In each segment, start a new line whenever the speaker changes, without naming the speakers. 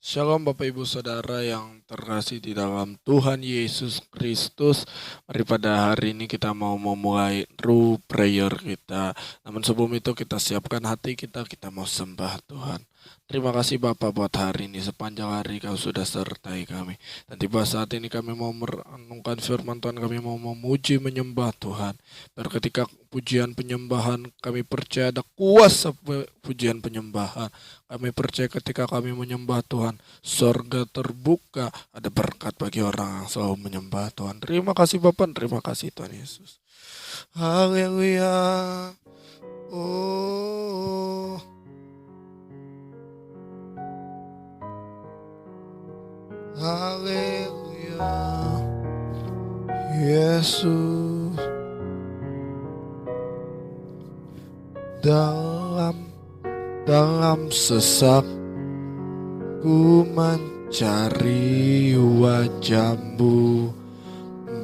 Shalom Bapak Ibu Saudara yang terkasih di dalam Tuhan Yesus Kristus. Mari pada hari ini kita mau memulai true prayer kita. Namun sebelum itu kita siapkan hati kita mau sembah Tuhan. Terima kasih Bapak buat hari ini, sepanjang hari Kau sudah sertai kami. Dan tiba saat ini kami mau merenungkan firman Tuhan, kami mau memuji menyembah Tuhan. Dan ketika pujian penyembahan kami percaya ada kuasa pujian penyembahan. Kami percaya ketika kami menyembah Tuhan, sorga terbuka, ada berkat bagi orang yang selalu menyembah Tuhan. Terima kasih Bapak, terima kasih Tuhan Yesus. Haleluya. Oh, haleluya. Yesus dalam sesak ku mencari wajah-Mu,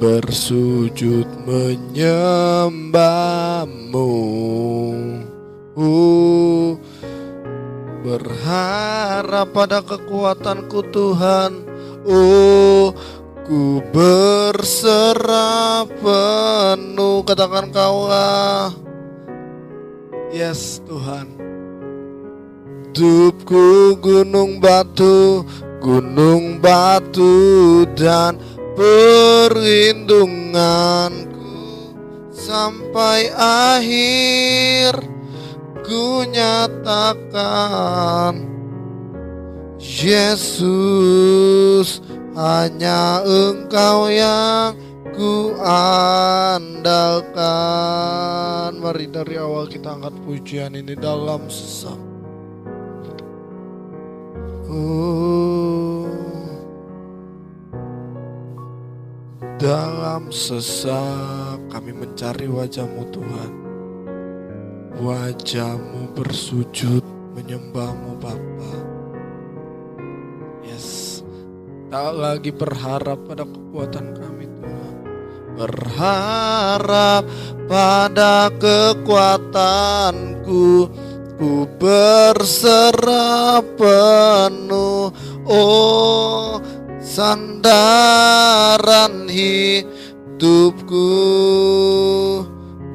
bersujud menyembah-Mu. Berharap pada kekuatanku Tuhan. Ku berserah penuh. Katakan Kaulah. Yes Tuhan. Hidupku gunung batu dan perlindunganku sampai akhir. Ku nyatakan Yesus, hanya Engkau yang ku andalkan. Mari dari awal kita angkat pujian ini dalam sesak. Dalam sesak kami mencari wajah-Mu Tuhan. Wajah-Mu, bersujud menyembah-Mu Bapa. Yes, tak lagi berharap pada kekuatan kami Tuhan. Berharap pada kekuatanku, ku berserah penuh. Oh, sandaran hidupku,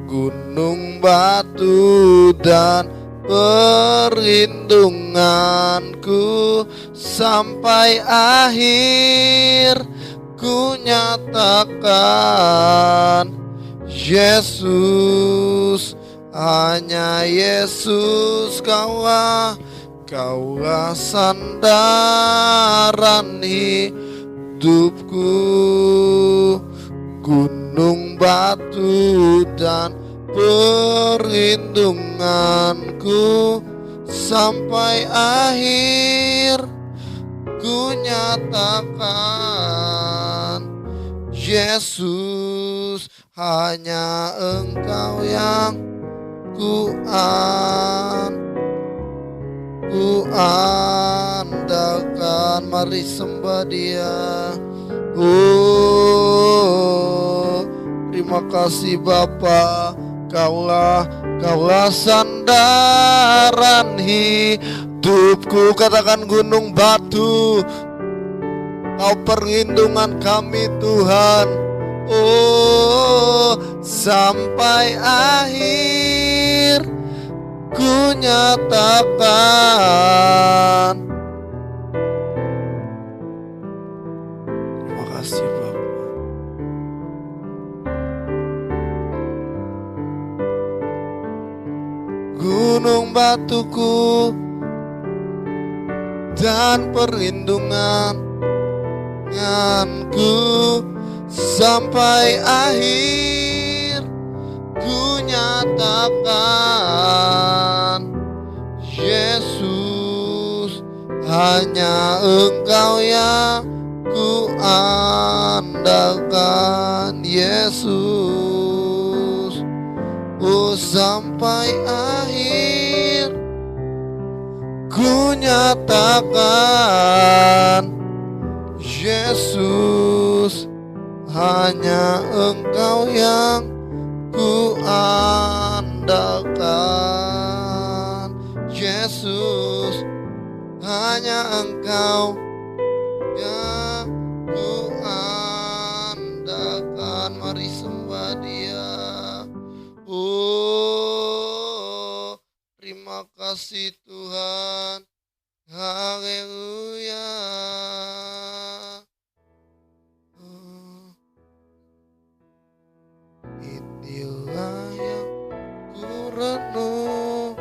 gunung batu dan perlindunganku sampai akhir. Ku nyatakan Yesus, hanya Yesus Kaulah sandaran hidupku, gunung batu dan perlindunganku sampai akhir. Ku nyatakan Yesus, hanya Engkau yang ku andalkan. Mari sembah Dia. Terima kasih Bapa. Kaulah sandaran hidupku. Katakan gunung batu, Kau perlindungan kami Tuhan. Oh, sampai akhir ku nyatakan. Terima kasih Bapak. Gunung batuku dan perlindunganku sampai akhir. Ku nyatakan Yesus, hanya Engkau yang ku andalkan. Yesus, oh sampai akhir ku nyatakan Yesus, hanya Engkau yang ku andalkan. Yesus,
hanya Engkau yang ku andalkan. Mari sembah Dia. Oh, terima kasih Tuhan. Haleluya. Oh, inilah yang ku renungkan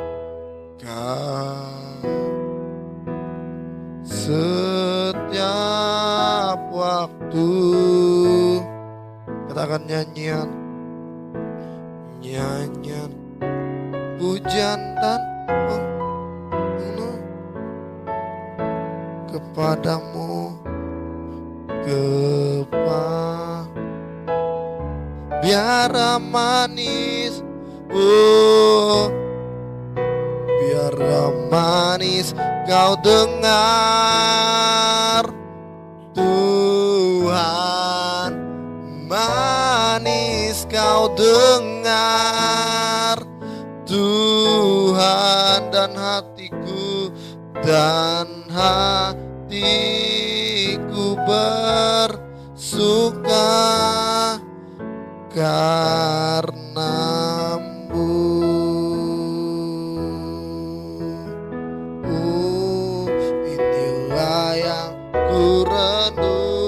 setiap waktu. Katakan nyanyian pujian dan kepadamu, biar manis, biar manis kau dengar Tuhan, manis kau dengar Tuhan, dan hatiku bersuka karenamu. Inilah yang ku renungkan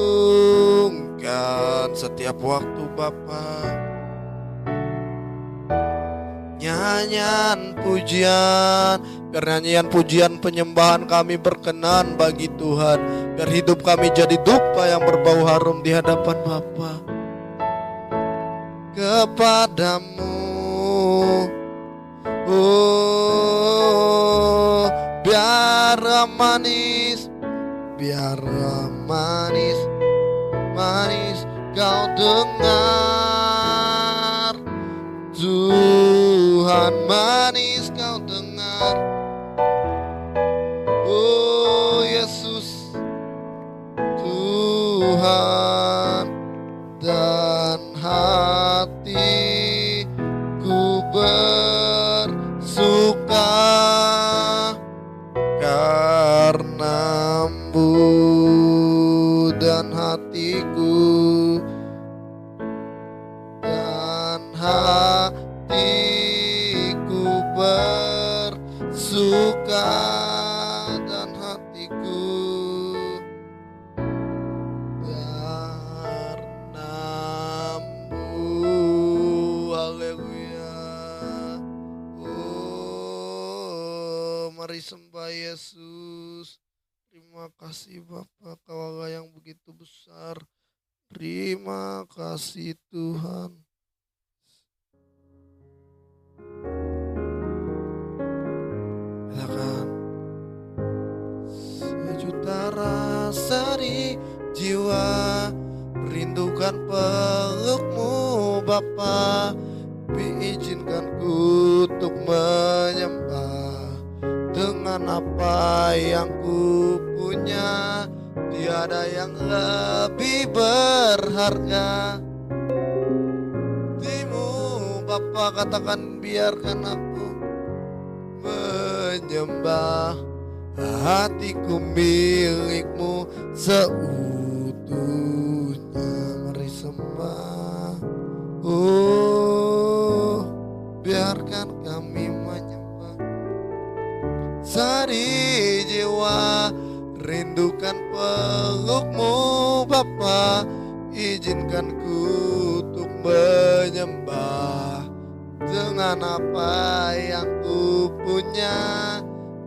setiap waktu Bapa. Nyanyian pujian, biar nyanyian pujian penyembahan kami berkenan bagi Tuhan, biar hidup kami jadi dupa yang berbau harum di hadapan Bapa. Kepadamu, oh, biar manis, manis kau dengar Tuhan, manis kau dengar. Oh Yesus, Tuhan, dan hatiku bersuka karenamu, dan hatiku bersuka, dan hatiku karenamu. Haleluya. Oh, mari sembah Yesus. Terima kasih Bapa, Kau Allah yang begitu besar. Terima kasih Tuhan. Sejuta rasa di jiwa merindukan pelukmu Bapa, izinkanku untuk menyembah dengan apa yang ku punya. Tiada yang lebih berharga timu Bapa. Katakan biarkan aku menyembah, hatiku milikmu seutuhnya. Mari sembah. Oh, biarkan kami menyembah. Sari jiwa rindukan pelukmu Bapa, izinkan ku untuk menyembah dengan apa yang ku punya.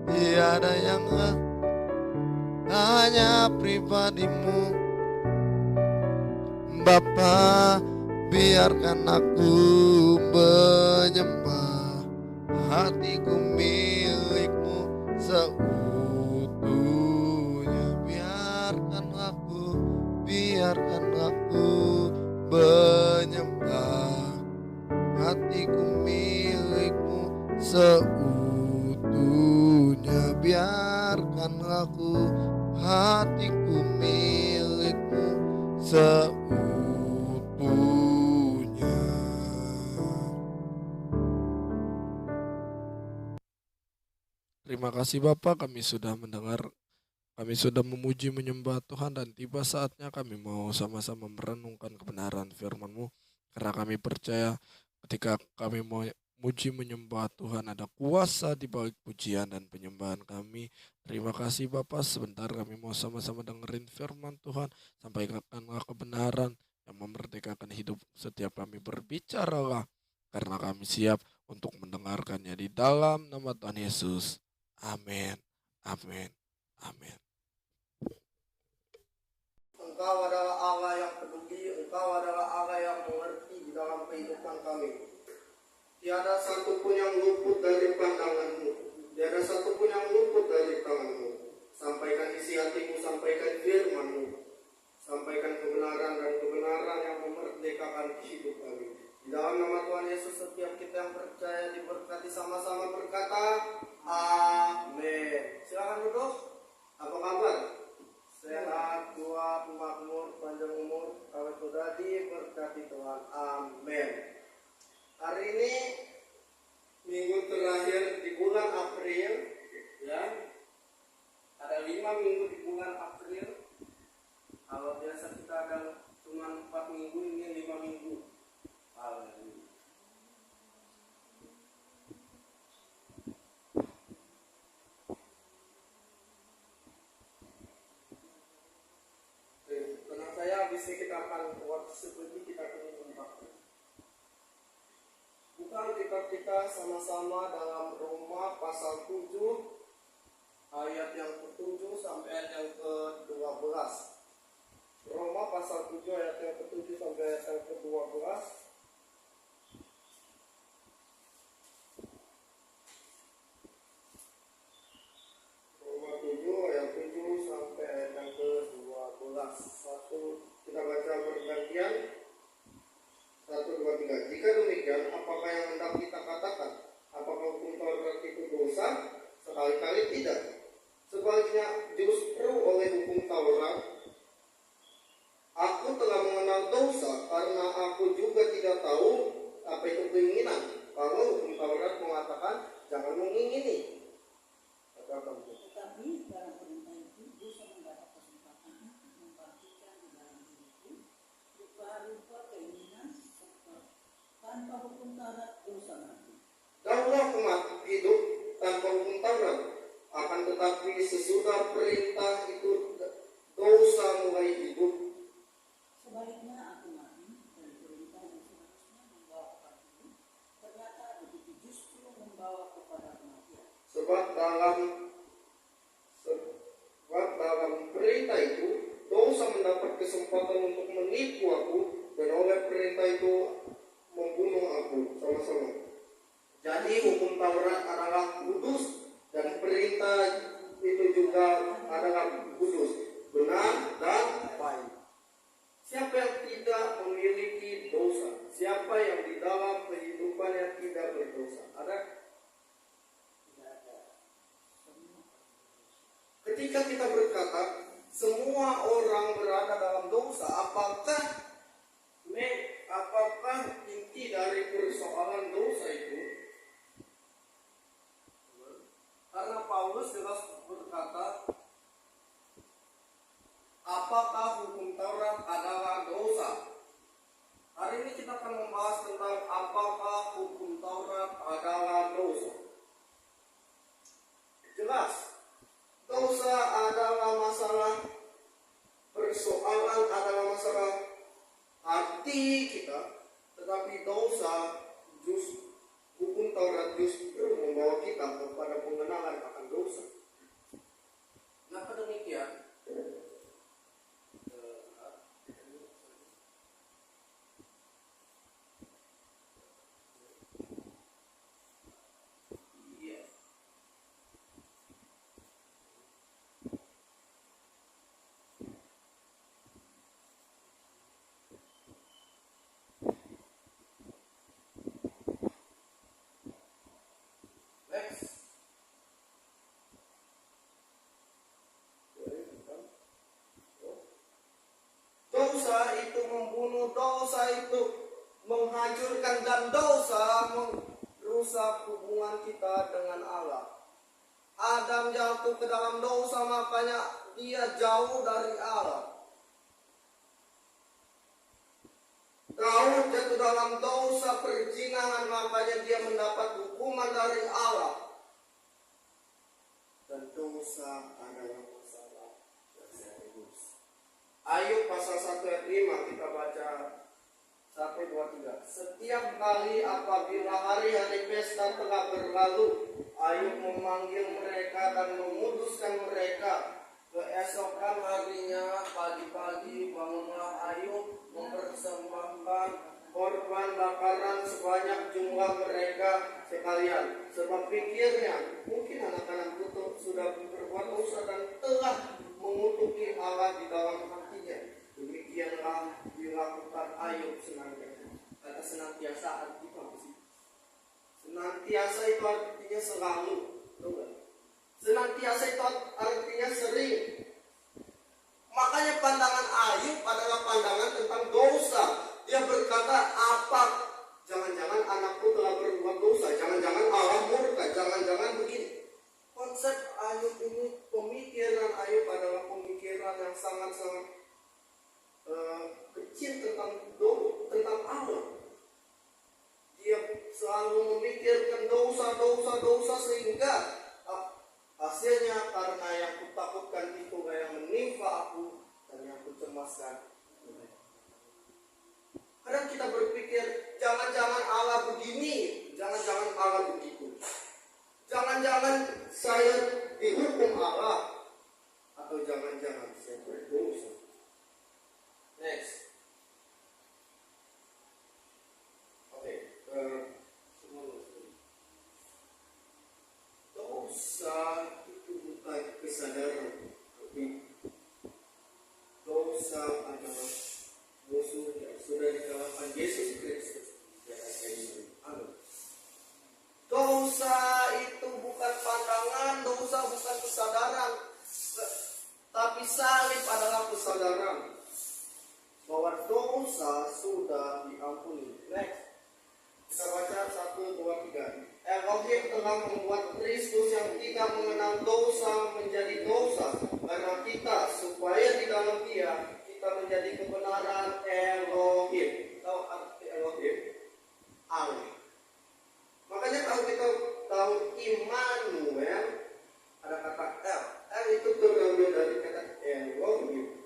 Tiada yang hanya pribadimu Bapa, biarkan aku menyembah, hatiku milikmu seutuhnya. Biarkan aku menyembah, hatiku milikmu seutuhnya. Biarkan aku, hatiku milikmu seutuhnya. Terima kasih Bapak, kami sudah mendengar
Kami sudah memuji menyembah Tuhan dan tiba saatnya kami mau sama-sama merenungkan kebenaran firman-Mu. Karena kami percaya ketika kami mau muji menyembah Tuhan ada kuasa di balik pujian dan penyembahan kami. Terima kasih Bapak, sebentar kami mau sama-sama dengerin firman Tuhan. Sampaikanlah kebenaran yang memerdekakan hidup setiap kami berbicaralah. Karena kami siap untuk mendengarkannya di dalam nama Tuhan Yesus. Amin. Amin. Amin.
Engkau adalah Allah yang peduli, Engkau adalah Allah yang mengerti di dalam kehidupan kami. Tiada satupun yang luput dari pandangan-Mu, tiada satupun yang luput dari tangan-Mu. Sampaikan isi hati-Mu, sampaikan firman-Mu, sampaikan kebenaran dan kebenaran yang memerdekakan hidup kami. Di dalam nama Tuhan Yesus, setiap kita yang percaya diberkati, sama-sama berkata amin. Silakan duduk. Apa kabar? Sehat, kuat, makmur, panjang umur, kami sudah diberkati Tuhan. Amin. Hari ini minggu terakhir di bulan April, ya. Ada 5 minggu di bulan April. Kalau biasa kita ada cuma 4 minggu, ini 5 minggu. Haleluya. Tenang saya, habis ini kita akan waktu seperti kita akan membahas. Bukan kita sama-sama dalam Roma pasal 7 ayat yang ke-7 sampai ayat yang ke-12. Roma pasal 7 ayat yang ke-7 sampai ayat yang ke-12. Roma 7 ayat 7 sampai ayat yang ke-12. Satu, kita baca bergantian. 1, 2, 3. Jika demikian, apakah yang hendak kita katakan? Apakah hukum Taurat itu dosa? Sekali-kali tidak. Sebaliknya, justru oleh hukum Taurat, aku telah mengenal dosa karena aku juga tidak tahu apa itu keinginan. Kalau hukum Taurat mengatakan jangan mengingini.
Tetapi dalam perintah itu dosa mendapat kesempatan untuk membagikan di dalam diriku rupa-rupa keinginan serta tanpa hukum Taurat dosa mati.
Daulah umat hidup tanpa hukum Taurat, akan tetapi sesudah perintah itu dosa mulai hidup.
Sebaliknya aku mati dari perintah yang seharusnya membawa kepada hidup, ternyata begitu justru membawa kepada kematian.
Sebab dalam perintah itu dosa mendapat kesempatan untuk menipu aku, dan oleh perintah itu membunuh aku. Sama-sama. Jadi hukum Taurat adalah kudus dan perintah itu juga adalah kudus, benar dan baik. Siapa yang tidak memiliki dosa? Siapa yang di dalam kehidupannya tidak berdosa? Ada? Ketika kita berkata semua orang berada dalam dosa, apakah inti dari persoalan dosa itu? Karena Paulus jelas berkata, apakah hukum Taurat adalah dosa? Hari ini kita akan membahas tentang apakah hukum Taurat adalah dosa. Jelas, dosa adalah masalah, persoalan adalah masalah hati kita, tetapi dosa hukum Taurat justru membawa kita kepada pengenalan akan dosa. Kenapa demikian? Dosa itu membunuh, dosa itu menghancurkan, dan dosa merusak hubungan kita dengan Allah. Adam jatuh ke dalam dosa, makanya dia jauh dari Allah. Daud jatuh dalam dosa perzinahan, makanya dia mendapat hukuman dari Allah. Dan dosa adalah masalah yang serius. Ayub pasal 1 ayat 5 kita baca 1, 2, 3. Setiap kali apabila hari-hari pesta telah berlalu, Ayub memanggil mereka dan memutuskan mereka. Keesokan harinya pagi-pagi bangunlah Ayub mempersembahkan korban bakaran sebanyak jumlah mereka sekalian. Sebab pikirnya, mungkin anak-anak itu sudah berbuat dosa dan telah mengutuki Allah di dalam hatinya. Demikianlah dilakukan Ayub senantiasa. Kata senantiasa artinya apa sih? Senantiasa itu artinya selalu. Senantiasa itu artinya sering. Makanya pandangan Ayub adalah pandangan tentang dosa. Dia berkata, apa? Jangan-jangan anakku telah berbuat dosa. Jangan-jangan Allah murka. Jangan-jangan begini. Konsep Ayub ini, pemikiran Ayub adalah pemikiran yang sangat-sangat kecil tentang Allah. Dia selalu memikirkan dosa sehingga hasilnya karena yang kutakutkan itu yang menimpa aku dan yang kucemaskan. Kadang kita berpikir, jangan-jangan Allah begini, jangan-jangan Allah begitu. Jangan-jangan saya dihukum Allah, atau jangan-jangan saya berdosa. Next. Oke, dosa itu bukan kesadaran, tapi dosa adalah musuh yang sudah dikalahkan Yesus Kristus. Dosa itu bukan pandangan, dosa bukan kesadaran, tapi salib adalah kesadaran bahwa dosa sudah diampuni. Next, kita baca 1, 2, 3. Elohim telah membuat Kristus yang tidak mengenal dosa menjadi dosa karena kita, supaya di dalam Dia kita menjadi kebenaran Elohim. Tahu arti Elohim? Allah. Makanya kalau kita tahu Immanuel, ada kata El. El itu terambil dari kata Elohim.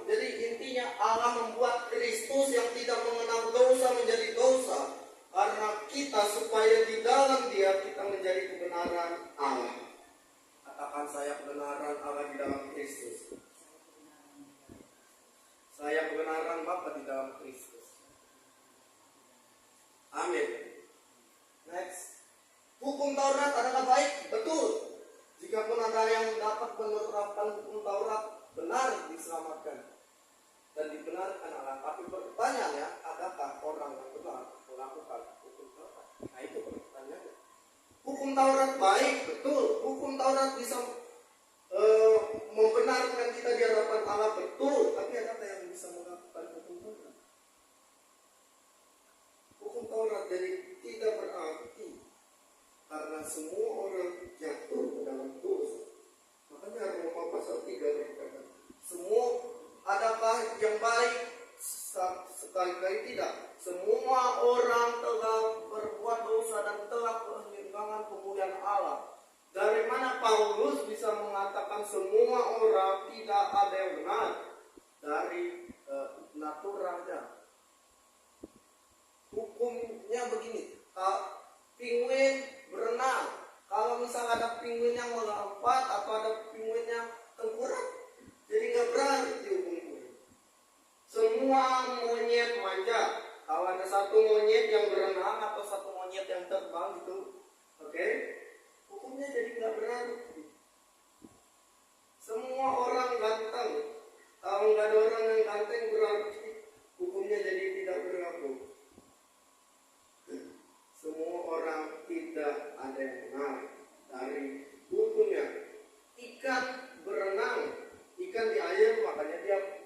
Jadi intinya Allah membuat Kristus yang tidak mengenal dosa menjadi dosa karena kita, supaya di dalam Dia kita menjadi kebenaran Allah. Katakan, saya kebenaran Allah di dalam Kristus. Saya kebenaran Bapa di dalam Kristus. Amin. Next. Hukum Taurat adalah baik, betul. Jikapun ada yang dapat menerapkan hukum Taurat, benar diselamatkan dan dibenarkan Allah. Tapi pertanyaannya, adakah orang yang benar melakukan hukum Taurat? Nah, itu pertanyaannya. Hukum Taurat baik, betul. Hukum Taurat bisa membenarkan kita di hadapan Allah, betul. Tapi adakah yang bisa melakukan hukum Taurat? Hukum Taurat jadi tidak berarti karena semua orang jatuh ke dalam dosa. Makanya Roma pasal 3 berkata, semua adakah yang baik? Sekali-kali tidak. Semua orang telah berbuat dosa dan telah kehilangan kemuliaan Allah. Dari mana Paulus bisa mengatakan semua orang tidak ada yang benar? Dari naturalnya. Hukumnya begini, penguin berenang. Kalau misalnya ada penguin yang melompat atau ada penguin yang tengkurap, jadi nggak berani dihukum. Semua monyet manja. Kalau ada satu monyet yang berenang atau satu monyet yang terbang gitu, oke, hukumnya jadi nggak berarti. Semua orang ganteng. Kalau nggak ada orang yang ganteng berarti hukumnya jadi tidak berlaku. Semua orang tidak ada yang benar dari hukumnya. Ikan berenang, ikan di air makanya dia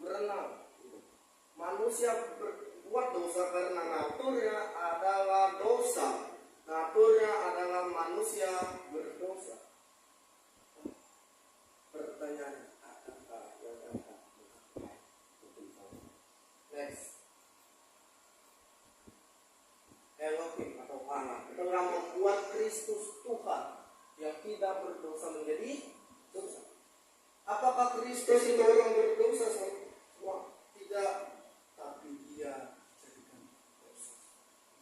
berenang. Manusia berbuat dosa karena naturnya adalah dosa. Naturnya tidak berdosa menjadi dosa. Apakah Kristus itu orang berdosa? Semua tidak, tapi dia jadikan dosa.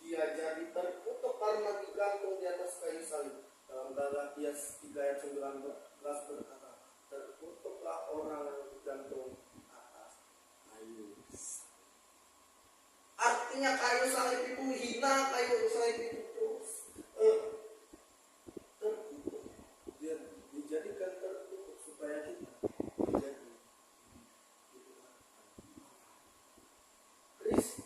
Dia jadi terkutuk karena digantung di atas kayu salib. Dalam Galatia 3 ayat 19 berkata, terkutuklah orang yang digantung atas kayu salib. Artinya kayu salib itu hina, kayu salib itu terkutuk. Dia dijadikan terkutuk supaya kita menjadi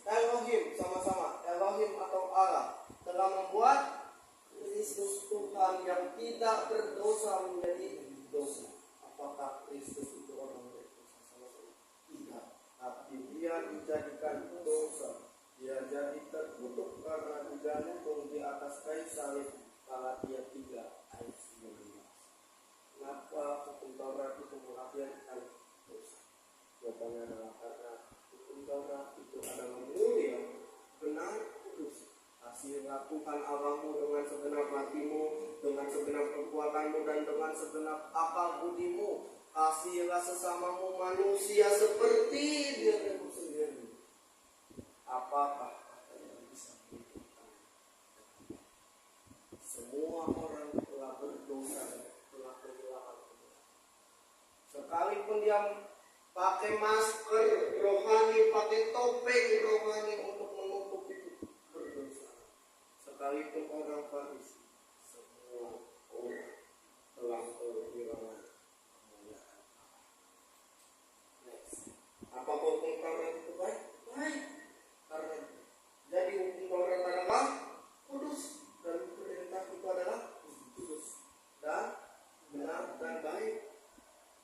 Elohim, sama-sama Elohim atau Allah telah membuat Kristus Tuhan yang tidak berdosa menjadi dosa. Apakah Kristus itu orang berdosa? Sama-sama tidak. Tapi dia dijadikan dosa. Dia jadi terkutuk karena digantung di atas kayu salib. Galatia 3 ayat 19. Kenapa hukum Taurat itu mengakhirkan dosa? Jawabannya adalah karena hukum Taurat itu adalah mulia, benar, kudus. Kasihlah Tuhan Allahmu dengan segenap hatimu, dengan segenap kekuatanmu, dan dengan segenap akal budimu. Kasihlah sesamamu manusia seperti dirimu sendiri. Apakah kalian bisa menentukan? Semua orang telah berdosa dan telah kehilangan kebenaran. Sekalipun dia pakai masker rohani, pakai topeng rohani untuk menutupi berdosa. Sekalipun orang Farisi, semua orang telah kehilangan kemuliaan. Next. Apa hukum Taurat itu baik? Baik. Karena jadi hukum Taurat adalah kudus dan perintah itu adalah kudus dan benar dan baik.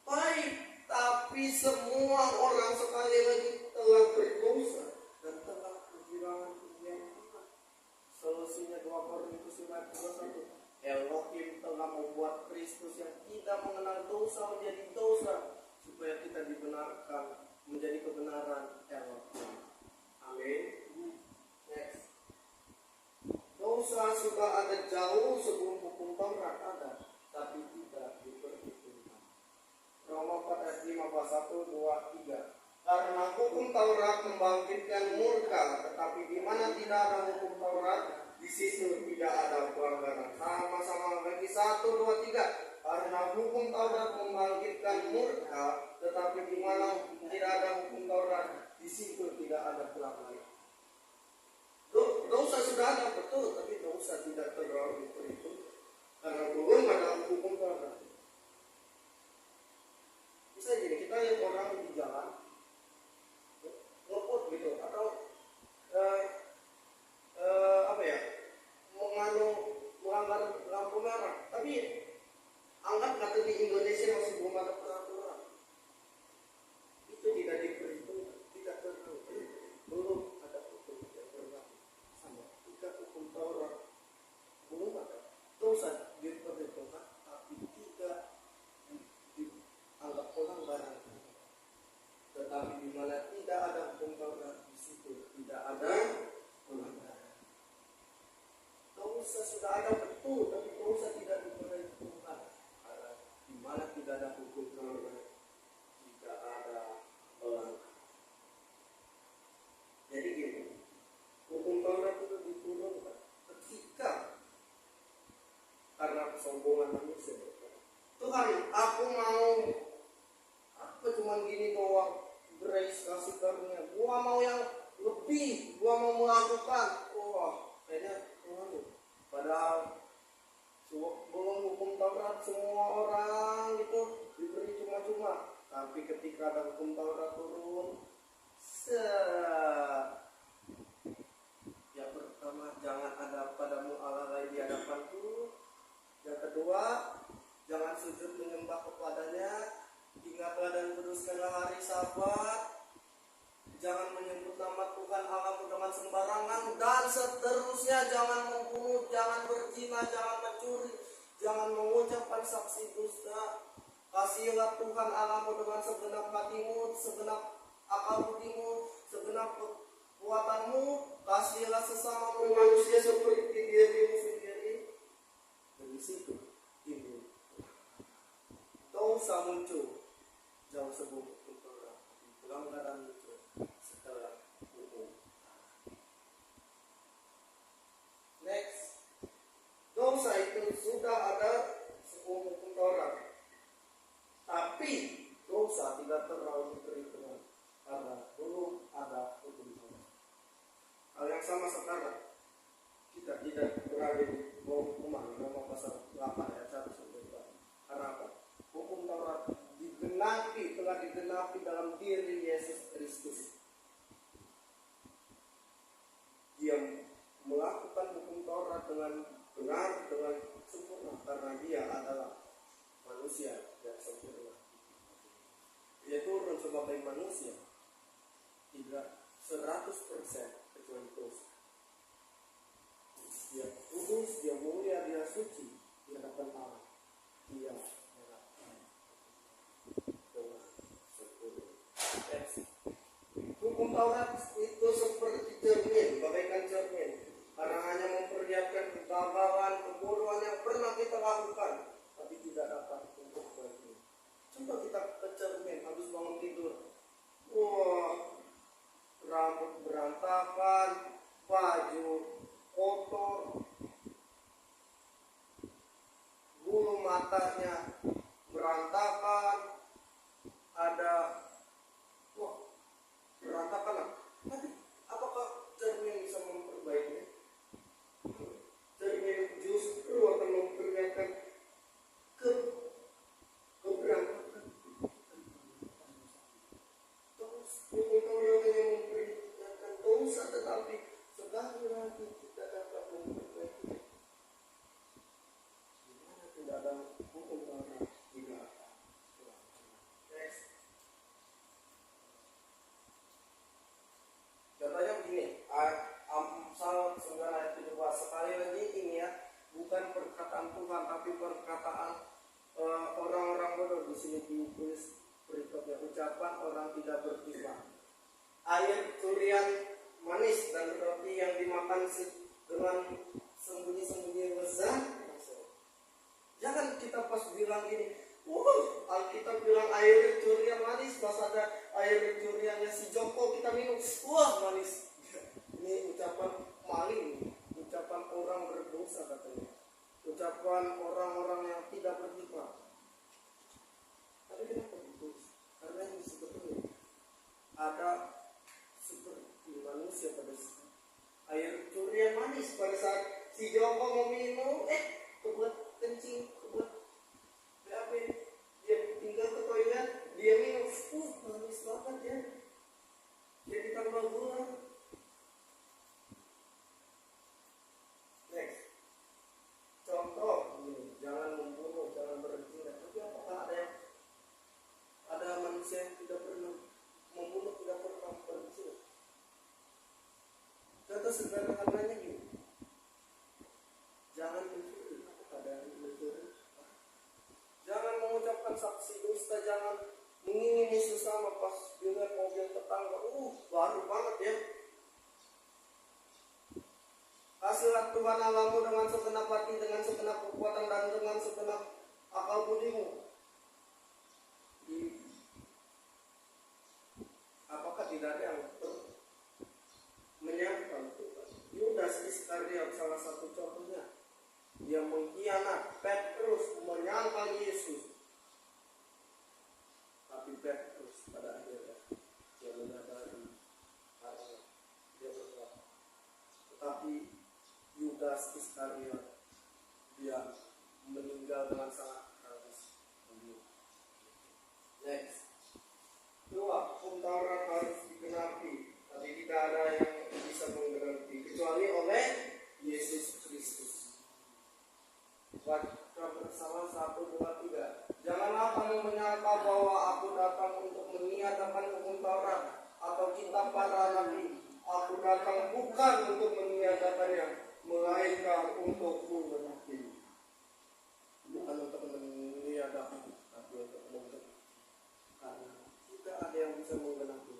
Baik, tapi semua orang sekali lagi telah berdosa dan telah kehilangan kemuliaan Tuhan. Solusinya 2 Korintus 5:21. Elohim telah membuat Kristus yang tidak mengenal dosa menjadi dosa supaya kita dibenarkan menjadi kebenaran Elohim. Amin. Next. Dosa sudah ada jauh sebelum hukum Taurat ada, tapi tidak diperhitungkan. Roma 4 ayat 5 pasal 1, 2, 3. Karena hukum Taurat membangkitkan murka, tetapi di mana tidak ada hukum Taurat, di situ tidak ada pelanggaran. Sama-sama lagi 1, 2, 3. Karena hukum Taurat membangkitkan murka, tetapi di mana tidak ada hukum Taurat, di situ tidak ada pelanggaran. Dosa sudah ada betul, tapi dosa tidak terlalu diperhitungkan karena belum ada hukum Taurat. Bisa jadi kita lihat orang di jalan ngebut gitu atau melanggar lampu merah, tapi anggap kata di Indonesia masih belum ada peraturan. Itu tidak diperhitungkan, tidak terlalu belum ada hukum yang berlaku. Sama jika hukum Taurat belum ada, dosa diperhitungkan, tapi tidak dianggap pelanggaran. Tetapi di mana tidak ada hukum Taurat, di situ tidak ada pelanggaran. Dosa sudah ada betul, tapi dosa tidak diperhitungkan. Di mana tidak ada hukum Taurat, tidak ada pelanggaran. Jadi gini, hukum Taurat itu diturunkan ketika karena kesombongan manusia. Tuhan, aku mau apa cuman gini doang, grace kasih karunia. Gua mau yang lebih, gua mau melakukan. Wah, kayaknya padahal belum hukum Taurat semua orang itu diberi cuma-cuma. Tapi ketika ada hukum Taurat turun, yang pertama, jangan ada padamu Allah lain di hadapanku. Yang kedua, jangan sujud menyembah kepadanya. Ingatlah dan kuduskanlah hari Sabat. Jangan menyebut nama Tuhan Allahmu dengan sembarangan, dan seterusnya. Jangan membunuh, jangan berzina, jangan mencuri, jangan mengucapkan saksi dusta. Kasihilah Tuhan Allahmu dengan segenap hatimu, segenap akal budimu, segenap kekuatanmu. Kasihilah sesamamu manusia seperti dirimu sendiri. Dari situ timbul dosa muncul jauh sebelum hukum Taurat. Pelanggaran muncul setelah hukum. Next, dosa itu sudah ada sebelum hukum Taurat. Tapi dosa tidak terlalu diperhitungkan karena belum ada hukum Taurat. Hal yang sama sekarang, kita tidak berada di bawah hukuman Roma pasal 8 ayat 1 sampai 2. Karena apa? Hukum Taurat telah digenapi dalam diri Yesus Kristus. Dia melakukan hukum Taurat dengan benar, dengan sempurna, karena dia adalah manusia yang sempurna. Dia turun sebagai manusia, tidak 100% kecuali dosa. Dia kudus, dia mulia, dia suci di hadapan Allah. Dia hukum Taurat itu seperti cermin, bagaikan cermin, karena hanya memperlihatkan kegagalan, kebodohan yang pernah kita lakukan, tapi tidak dapat untuk berhenti. Coba kita ke cermin habis bangun tidur, wah, rambut berantakan, baju kotor, bulu matanya berantakan, ada berantakan lah. Tapi apakah cermin bisa memperbaikinya? Cermin justru akan memperlihatkan keberantakan. Terus hukum Taurat yang memperlihatkan dosa, tetapi sekali lagi kita dapat memperbaikinya. Dimana tidak ada hukum Taurat tidak ada. Next. Contohnya begini, Amsal 9 ayat 17. Sekali lagi ini ya, bukan perkataan Tuhan, tapi perkataan orang-orang bodoh. Di sini ditulis berikutnya, ucapan orang tidak beriman. Air curian manis dan roti yang dimakan dengan sembunyi-sembunyi lezat. Jangan kita pas bilang gini, Alkitab bilang air curian manis, pas ada air curiannya si Joko kita minum, wah manis. Ini ucapan maling, ucapan orang berdosa katanya, ucapan orang-orang yang tidak beriman. Tapi kenapa ditulis? Karena ini sebetulnya ada seperti manusia pada saat air curian manis, pada saat si Joko mau minum, kebelet kencing, kebelet BAB, dia tinggal ke toilet, dia minum, manis banget ya, jadi tambah gula. Next, contoh ini, jangan membunuh, jangan berzina. Tapi apakah ada manusia yang tidak pernah membunuh, tidak pernah berzina? Contoh sederhananya gini, jangan mencuri. Ada yang mencuri, jangan mengucapkan saksi dusta, jangan mengingini sesama pas dengan mobil tetangga. Baru banget ya. Kasihlah Tuhan Allahmu dengan segenap hati, dengan segenap kekuatan, dan dengan segenap akal budimu. Apakah tidak ada yang menyangkal Tuhan? Yudas Iskariot salah satu contohnya. Dia mengkhianat Petrus, menyangkal Yesus. Tapi Petrus pada akhirnya dia menyadari karena dia bersalah. Tetapi Yudas Iskariot dia meninggal dengan sangat tragis. Next. Dua, hukum Taurat harus digenapi, tapi tidak ada yang bisa menggenapi kecuali oleh Yesus Kristus. Baca bersama 1, 2, 3. Janganlah kamu menyangka bahwa aku datang untuk meniadakan hukum Taurat atau kitab para nabi. Aku datang bukan untuk meniadakannya, melainkan untuk menggenapi. Bukan untuk meniadakan, tapi untuk menggenapi. Karena tidak ada yang bisa menggenapi.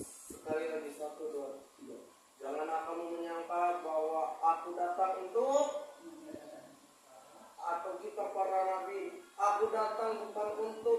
Sekali lagi 1, 2, 3. Janganlah kamu menyangka bahwa aku datang untuk atau kita para nabi. Aku datang bukan untuk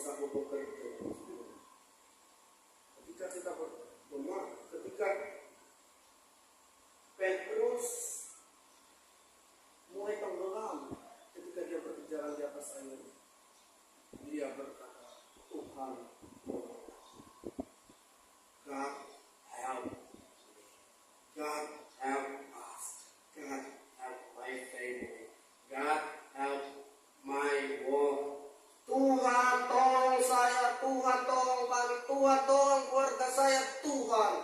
bisa bekerja. Ketika kita ketika Petrus mulai tenggelam ketika dia berjalan di atas air, dia berkata, Tuhan, God help me. God help us. God help my family. God help my world. Tuhan tolong saya, Tuhan tolong kami, Tuhan tolong keluarga saya, Tuhan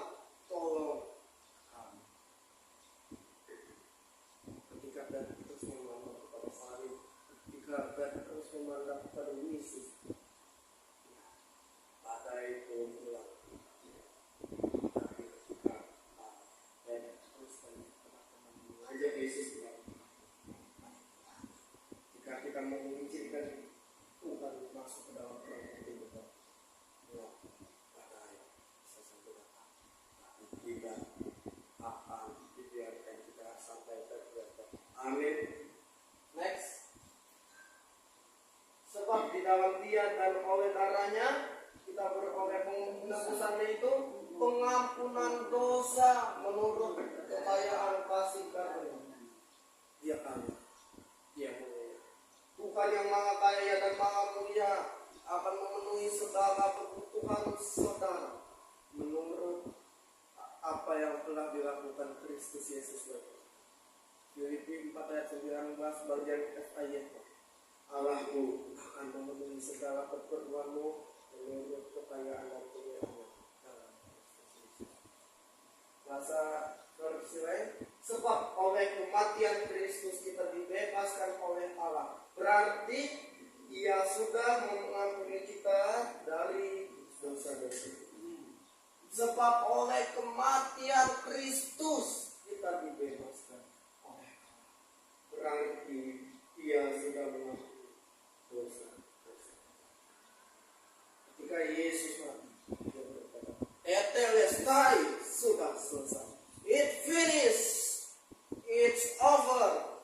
tolong kami. Ketika Petrus memandang kepada salib, ketika Petrus memandang kepada Yesus, badai pun hilang. Tapi ketika Petrus dan teman-teman mengajak Yesus bilang, jika kita mengizinkan Tuhan masuk ke dalam perang kehidupan, ya, badai bisa sampai datang. Tapi tidak akan dibiarkan kita sampai terjatuh. Amin. Next. Sebab di dalam Dia dan oleh darahnya kita beroleh penebusannya itu pengampunan dosa menurut kekayaan kasih karunia. Dia kaya, Dia mulia. Tuhan yang maha kaya dan maha mulia akan memenuhi segala kebutuhan saudara menurut apa yang telah dilakukan Kristus Yesus. Filipi 4 ayat 19 bagian F ayat. Allahku akan memenuhi segala keperluanmu menurut kekayaan dan kemuliaan dalam Kristus Yesus. Bahasa versi lain, sebab oleh kematian Kristus kita dibebaskan oleh Allah. Berarti Dia sudah mengampuni kita dari dosa-dosa. Sebab oleh kematian Kristus kita dibebaskan oleh Allah. Berarti Dia sudah mengampuni dosa-dosa. Ketika Yesus mati, Dia berkata, "Tetelestai," sudah selesai. It finished. It's over.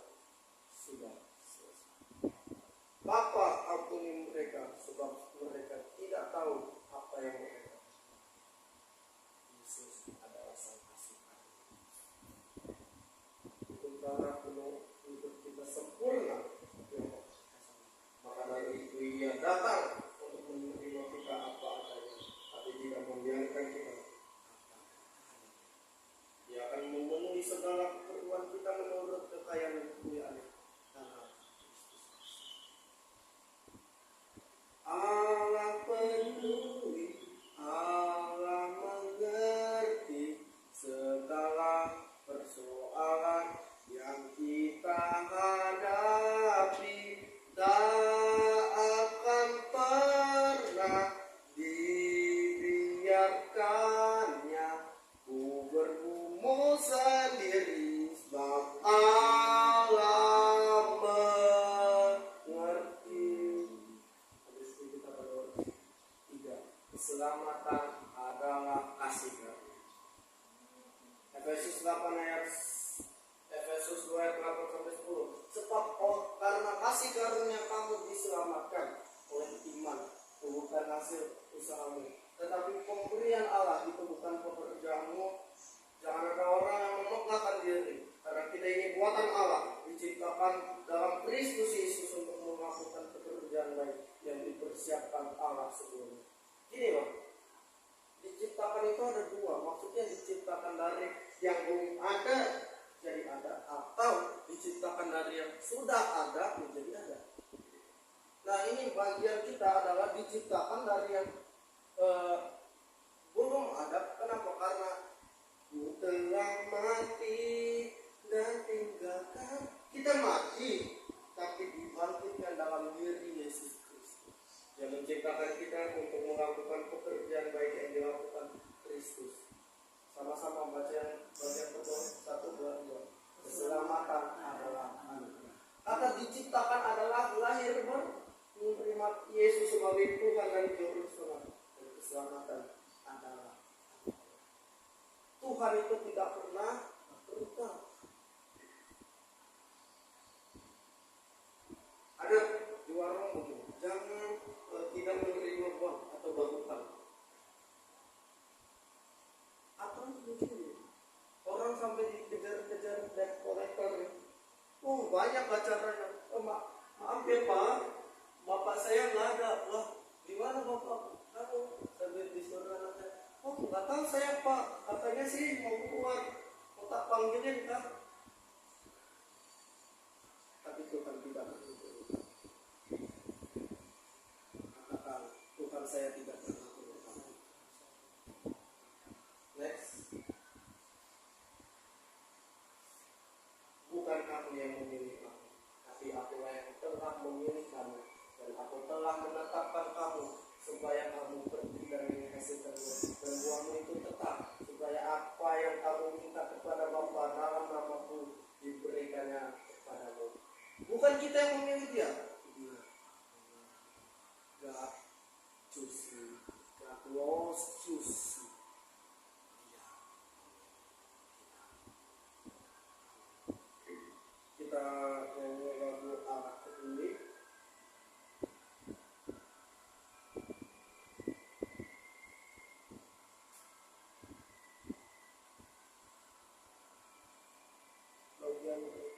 Sudah selesai. Bapa, ampuni mereka sebab mereka tidak tahu apa yang mereka. Yesus adalah Sang Kasih karunia. Sementara penuh hidup kita sempurna, maka dari itu Ia datang untuk menerima kita apa adanya, tapi tidak membiarkan kita. Dia akan memenuhi segala keperluan kita menurut kekayaan dan kemuliaan dalam Kristus. Allah peduli, Allah mengerti segala persoalan yang kita hadapi. Tak akan pernah dibiarkannya ku bergumul sendiri, sebab Allah mengerti. Habis itu kita berdoa. 3. Keselamatan adalah kasih karunia. Efesus 8 ayat Efesus 2 ayat 8 sampai 10. Sebab karena kasih karunia kamu diselamatkan oleh iman, bukan hasil usahamu, tetapi pemberian Allah itu bukan pekerjaanmu. Jangan ada orang yang memegahkan diri, karena kita ini buatan Allah, diciptakan dalam Kristus Yesus untuk melakukan pekerjaan baik yang dipersiapkan Allah sebelumnya. Gini Bang, diciptakan itu ada dua, maksudnya diciptakan dari yang belum ada jadi ada, atau diciptakan dari yang sudah ada menjadi ada. Nah ini bagian kita adalah diciptakan dari yang belum ada. Kenapa? Karena ku telah mati dan tinggalkan. Kita mati, tapi dibangkitkan dalam diri Yesus Kristus yang menciptakan kita untuk melakukan pekerjaan baik yang dilakukan Kristus. Sama-sama baca bagian kedua 1, 2, 2. Keselamatan adalah anugerah. Kata diciptakan adalah lahir menerima Yesus sebagai Tuhan dan Juru Selamat. Dan keselamatan adalah anugerah. Tuhan itu tidak pernah berubah. banyak acaranya. Maaf ya Pak, bapak saya nggak ada. Wah, di mana bapak? Saya di surga nanti. Oh, nggak tahu saya Pak. Katanya sih mau keluar. Mau tak panggilin Kak. Tapi Tuhan tidak begitu. Katakan, Tuhan saya tidak pernah begitu. Next. Bukan kamu yang memilih aku, tapi akulah yang telah memilih kamu, dan aku telah menetapkan kamu supaya kamu pergi dan menghasilkan buah, dan buahmu itu tetap, supaya apa yang kamu minta kepada Bapa dalam namaku diberikannya kepadamu. Bukan kita yang memilih dia. God choose you. God loves choose you. Kita nyanyi lagu Allah Peduli. Bagian ini.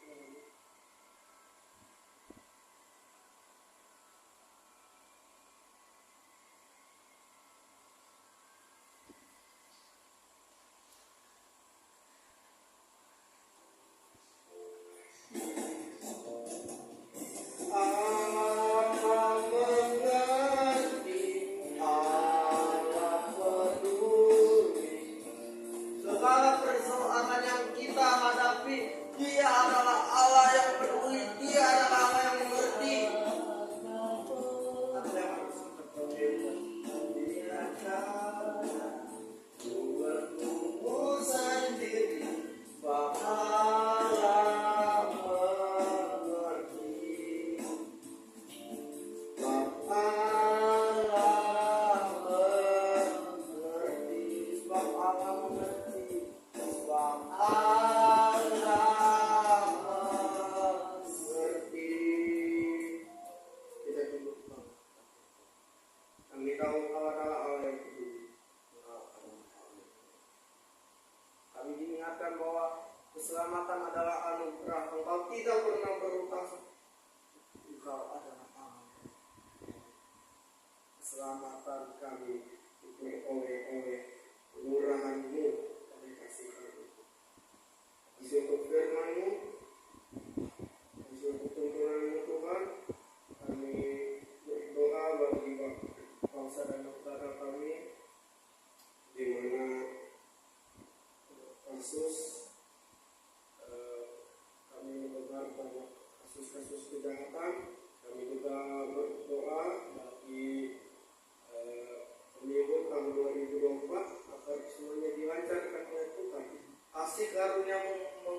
Allah mengerti, Allah peduli. Segala persoalan yang kita hadapi, Dia adalah Allah yang peduli, Dia adalah Allah yang mengerti. Tuhanmu sendiri, Bapa mengerti. Bapa mengerti, sebab Allah mengerti, sebab Allah mengerti. Kita tunduk kepada kami tahu Engkau adalah Allah yang peduli. Kami diingatkan bahwa keselamatan adalah anugerah. Engkau tidak pernah berutang. Engkau adalah Allah. Keselamatan kami diperoleh oleh murahan-Mu dan kasih Kami. Isi untuk firman-Mu, isi untuk tuntunan-Mu Tuhan, kami berdoa bagi bangsa dan negara kami, di mana kasus kami mendengar banyak kasus-kasus kejahatan. Kami juga berdoa bagi pemilu tahun 2024 agar semuanya dilancarkan oleh Tuhan. Kasih karunia-Mu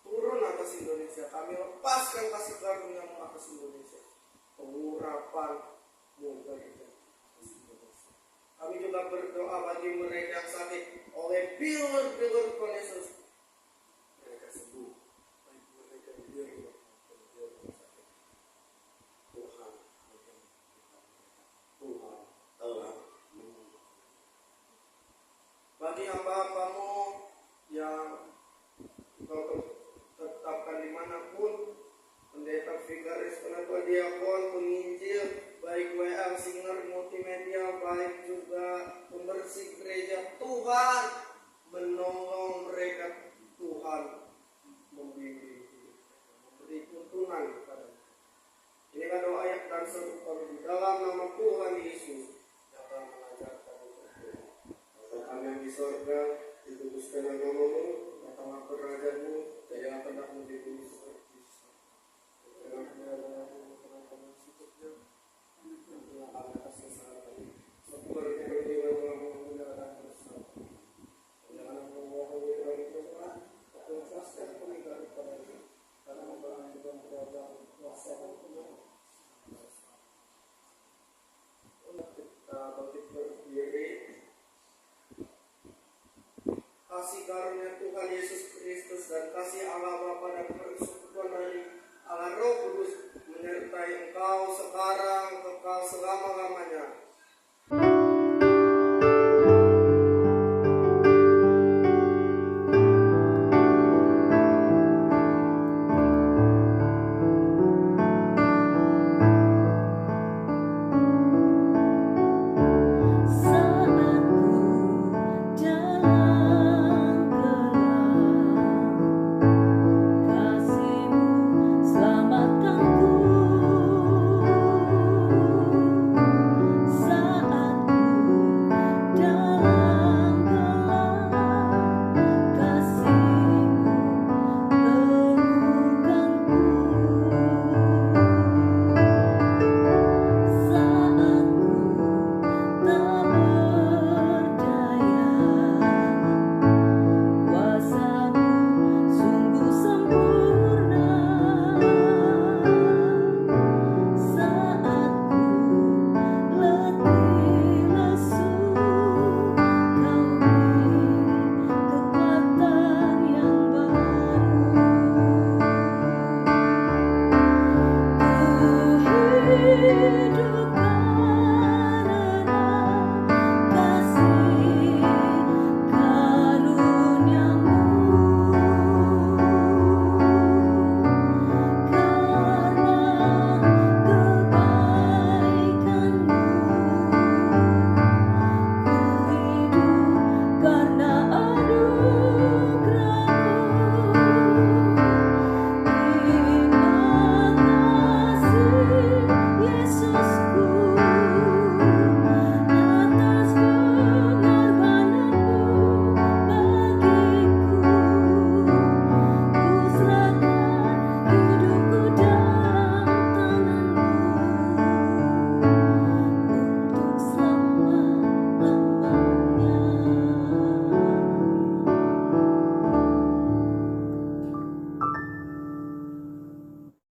turun atas Indonesia. Kami lepaskan kasih karunia-Mu atas Indonesia. Pengurapan-Mu bagi Indonesia. Kami juga berdoa bagi mereka yang sakit oleh pilur-pilur Tuhan Yesus. Mereka sembuh. Baik mereka di pilur sakit. Tuhan telah menunggu. Bagi hamba-Hamba-Mu yang Engkau tetapkan dimanapun, pendeta, vigaris, penatua, diakon, penginjil, baik WL, singer, multimedia, baik juga pembersih gereja, Tuhan menolong mereka, Tuhan membimbing, memberi tuntunan kepada mereka. Inilah doa yang dan seru kami di dalam nama Tuhan Yesus yang telah mengajarkan kita. Bapa kami yang di sorga, dikuduskan namamu, datanglah kerajaan-Mu, jadilah kehendak-Mu di bumi seperti di surga. Berikanlah kami makanan kami secukupnya, dan ampunilah atas kesalahan kami, seperti kami juga mengampuni dan bersalah. Jangan membawa kami ke dalam pencobaan, tapi lepaskan kami daripada Dia, karena Engkau juga berada kuasa dan kemuliaan. Kita bangkit berdiri. Kasih karunia Tuhan Yesus Kristus dan kasih Allah Bapa dan persekutuan dari Allah Roh Kudus menyertai engkau sekarang, kekal selama